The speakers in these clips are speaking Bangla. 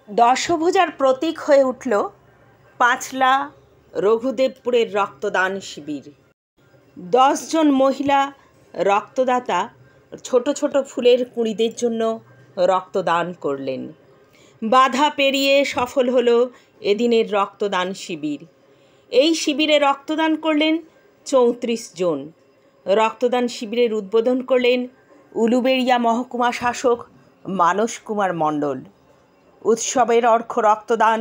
দশভুজার প্রতীক হয়ে উঠল পাঁচলা রঘুদেবপুরের রক্তদান শিবির। 10 জন মহিলা রক্তদাতা ছোট ছোট ফুলের কুঁড়িদের জন্য রক্তদান করলেন। বাধা পেরিয়ে সফল হলো এদিনের রক্তদান শিবির। এই শিবিরে রক্তদান করলেন 34 জন। রক্তদান শিবিরের উদ্বোধন করলেন উলুবেড়িয়া মহকুমা শাসক মানস কুমার মণ্ডল। উৎসবের অর্ঘ রক্তদান,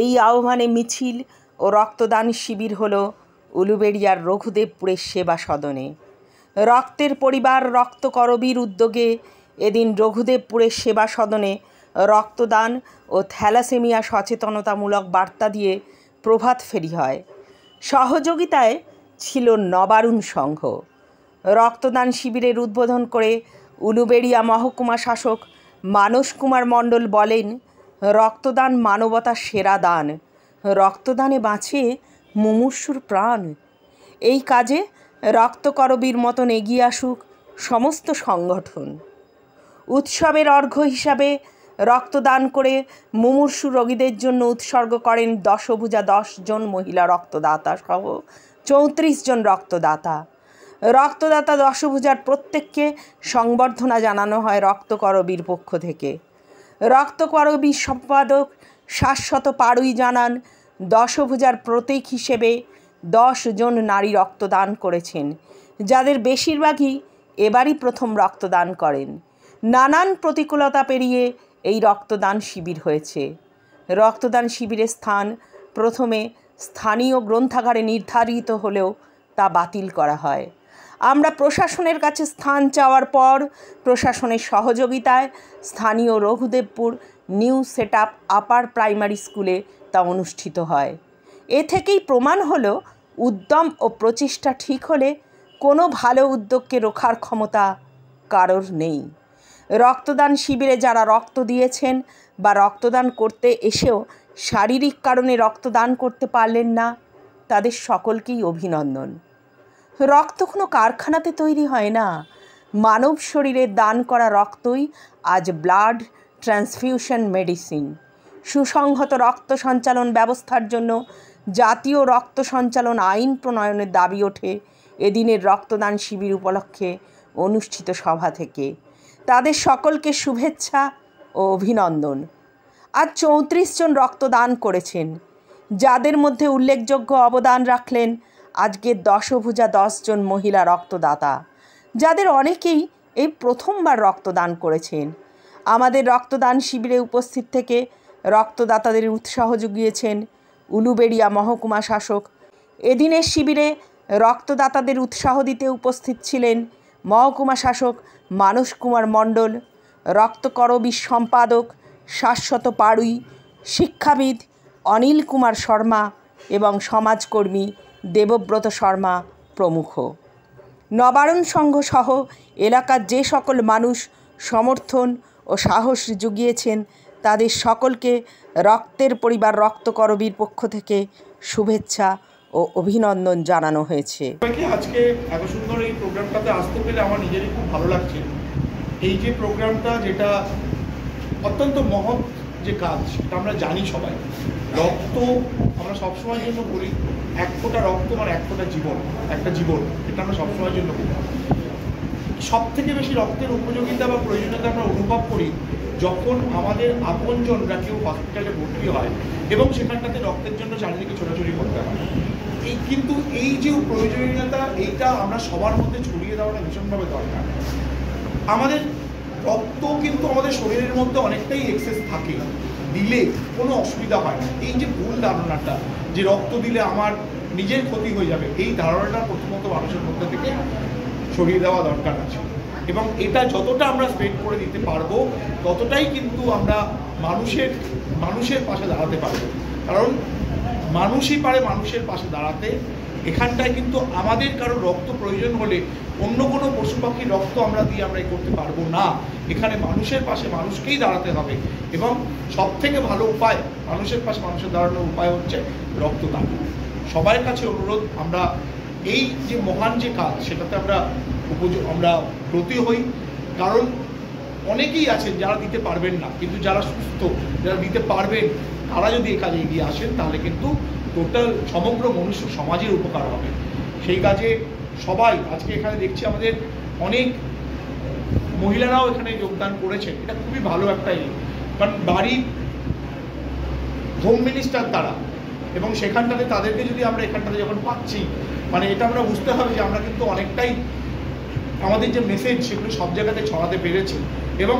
এই আহ্বানে মিছিল ও রক্তদান শিবির হলো উলুবেড়িয়ার রঘুদেবপুরের সেবা সদনে। রক্তের পরিবার রক্ত করবীর উদ্যোগে এদিন রঘুদেবপুরের সেবা সদনে রক্তদান ও থ্যালাসেমিয়া সচেতনতামূলক বার্তা দিয়ে প্রভাত ফেরি হয়। সহযোগিতায় ছিল নবারুণ সংঘ। রক্তদান শিবিরের উদ্বোধন করে উলুবেড়িয়া মহকুমা শাসক মানস কুমার মণ্ডল বলেন, রক্তদান মানবতার সেরা দান। রক্তদানে বাঁচে মুমূর্ষুর প্রাণ। এই কাজে রক্তকরবীর মতন এগিয়ে আসুক সমস্ত সংগঠন। উৎসবের অর্ঘ্য হিসাবে রক্তদান করে মুমূর্ষু রোগীদের জন্য উৎসর্গ করেন দশভুজা 10 জন মহিলা রক্তদাতা সহ 34 জন রক্তদাতা। রক্তদাতা দশভুজার প্রত্যেককে সংবর্ধনা জানানো হয় রক্তকরবীর পক্ষ থেকে। রক্তকরবীর সম্পাদক শাশ্বত পাড়ুই জানান, দশভুজার প্রতীক হিসেবে 10 জন নারী রক্তদান করেছেন, যাদের বেশিরভাগই এবারই প্রথম রক্তদান করেন। নানান প্রতিকূলতা পেরিয়ে এই রক্তদান শিবির হয়েছে। রক্তদান শিবিরের স্থান প্রথমে স্থানীয় গ্রন্থাগারে নির্ধারিত হলেও তা বাতিল করা হয়। আমরা প্রশাসনের কাছে স্থান চাওয়ার পর প্রশাসনের সহযোগিতায় স্থানীয় Raghudebpur new setup upper primary স্কুলে তা অনুষ্ঠিত হয়। এ থেকেই প্রমাণ হলো উদ্যম ও প্রচেষ্টা ঠিক হলে কোনো ভালো উদ্যোগকে রোখার ক্ষমতা কারোর নেই। রক্তদান শিবিরে যারা রক্ত দিয়েছেন বা রক্তদান করতে এসেও শারীরিক কারণে রক্তদান করতে পারলেন না, তাদের সকলকেই অভিনন্দন। রক্ত কোনো কারখানাতে তৈরি হয় না। মানব শরীরে দান করা রক্তই আজ ব্লাড ট্রান্সফিউশন মেডিসিন। সুসংহত রক্ত সঞ্চালন ব্যবস্থার জন্য জাতীয় রক্ত সঞ্চালন আইন প্রণয়নের দাবি ওঠে এদিনের রক্তদান শিবির উপলক্ষে অনুষ্ঠিত সভা থেকে। তাদের সকলকে শুভেচ্ছা ও অভিনন্দন। আজ 34 জন রক্তদান করেছেন, যাদের মধ্যে উল্লেখযোগ্য অবদান রাখলেন আজকের দশভুজা 10 জন মহিলা রক্তদাতা, যাদের অনেকেই এই প্রথমবার রক্তদান করেছেন। আমাদের রক্তদান শিবিরে উপস্থিত থেকে রক্তদাতাদের উৎসাহ জুগিয়েছেন উলুবেড়িয়া মহকুমা শাসক। এদিনের শিবিরে রক্তদাতাদের উৎসাহ দিতে উপস্থিত ছিলেন মহকুমা শাসক মানস কুমার মণ্ডল, রক্তকরবীর সম্পাদক শাশ্বত পাড়ুই, শিক্ষাবিদ অনিল কুমার শর্মা এবং সমাজকর্মী দেবব্রত শর্মা প্রমুখ। নবারুণ সংঘ সহ এলাকার যে সকল মানুষ সমর্থন ও সাহস জুগিয়েছেন তাদের সকলকে রক্তের পরিবার রক্তকরবীর পক্ষ থেকে শুভেচ্ছা ও অভিনন্দন জানানো হয়েছে। আজকে এত সুন্দর এই প্রোগ্রামটাতে আসতে পেরে আমার নিজেরই খুব ভালো লাগছে। এই যে প্রোগ্রামটা, যেটা অত্যন্ত মহৎ যে কাজ, সেটা আমরা জানি সবাই। রক্ত আমরা সবসময়ের জন্য করি, 1 ফোঁটা রক্ত মানে 1 ফোঁটা জীবন, একটা জীবন, এটা আমরা সবসময়ের জন্য করি। সব থেকে বেশি রক্তের উপযোগিতা বা প্রয়োজনীয়তা আমরা অনুভব করি যখন আমাদের আপনজনরা কেউ হসপিটালে ভর্তি হয় এবং সেখানটাতে রক্তের জন্য চারিদিকে ছোটাছুটি করতে হয়। কিন্তু এই যে প্রয়োজনীয়তা, এইটা আমরা সবার মধ্যে ছড়িয়ে দেওয়াটা ভীষণভাবে দরকার। আমাদের রক্ত কিন্তু আমাদের শরীরের মধ্যে অনেকটাই এক্সেস থাকে, দিলে কোনো অসুবিধা হয় না। এই যে ভুল ধারণাটা যে রক্ত দিলে আমার নিজের ক্ষতি হয়ে যাবে, এই ধারণাটা প্রথমত মানুষের মধ্যে থেকে সরিয়ে দেওয়া দরকার আছে। এবং এটা যতটা আমরা স্প্রেড করে দিতে পারবো ততটাই কিন্তু আমরা মানুষের পাশে দাঁড়াতে পারবো। কারণ মানুষই পারে মানুষের পাশে দাঁড়াতে। এখানটায় কিন্তু আমাদের কারো রক্ত প্রয়োজন হলে অন্য কোনো পশু পাখির রক্ত আমরা দিয়ে আমরা করতে পারবো না। এখানে মানুষের পাশে মানুষকেই দাঁড়াতে হবে। এবং সবথেকে ভালো উপায়, মানুষের পাশে মানুষের দাঁড়ানোর উপায় হচ্ছে রক্তদান। সবার কাছে অনুরোধ, আমরা এই যে মহান যে কাজ, সেটাতে আমরা ব্রতী হই। কারণ অনেকেই আছেন যারা দিতে পারবেন না, কিন্তু যারা সুস্থ, যারা দিতে পারবেন, তারা যদি এ কাজে এগিয়ে আসেন তাহলে কিন্তু টোটাল সমগ্র মনুষ্য সমাজের উপকার হবে। সেই কাজে সবাই আজকে এখানে দেখছি আমাদের অনেক মহিলারাও এখানে যোগদান করেছেন, এটা খুবই ভালো একটা কারণ বাড়ির হোম মিনিস্টার তারা, এবং সেখানটাতে তাদেরকে যদি আমরা এখানটাতে যখন পাচ্ছি, মানে এটা আমরা বুঝতে হবে যে আমরা কিন্তু অনেকটাই আমাদের যে মেসেজ সেগুলো সব জায়গাতে ছড়াতে পেরেছি, এবং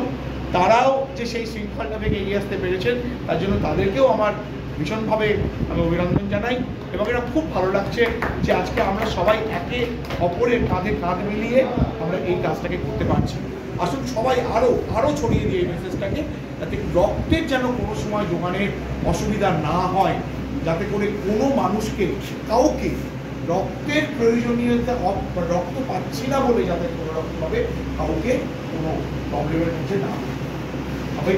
তারাও যে সেই শৃঙ্খলটা থেকে এগিয়ে আসতে পেরেছেন তার জন্য তাদেরকেও আমার ভীষণভাবে আমি অভিনন্দন জানাই। এবং এটা খুব ভালো লাগছে যে আজকে আমরা সবাই একে অপরের কাঁধে কাঁধ মিলিয়ে আমরা এই কাজটাকে করতে পারছি। আসুন সবাই আরও ছড়িয়ে দিয়ে এই মেসেজটাকে, যাতে রক্তের যেন কোনো সময় জোগানের অসুবিধা না হয়, যাতে করে কোনো মানুষকে কাউকে রক্তের প্রয়োজনীয়তা রক্ত পাচ্ছি না বলে যাতে কোনো রকমভাবে কাউকে কোনো প্রবলেমের মধ্যে না হয়।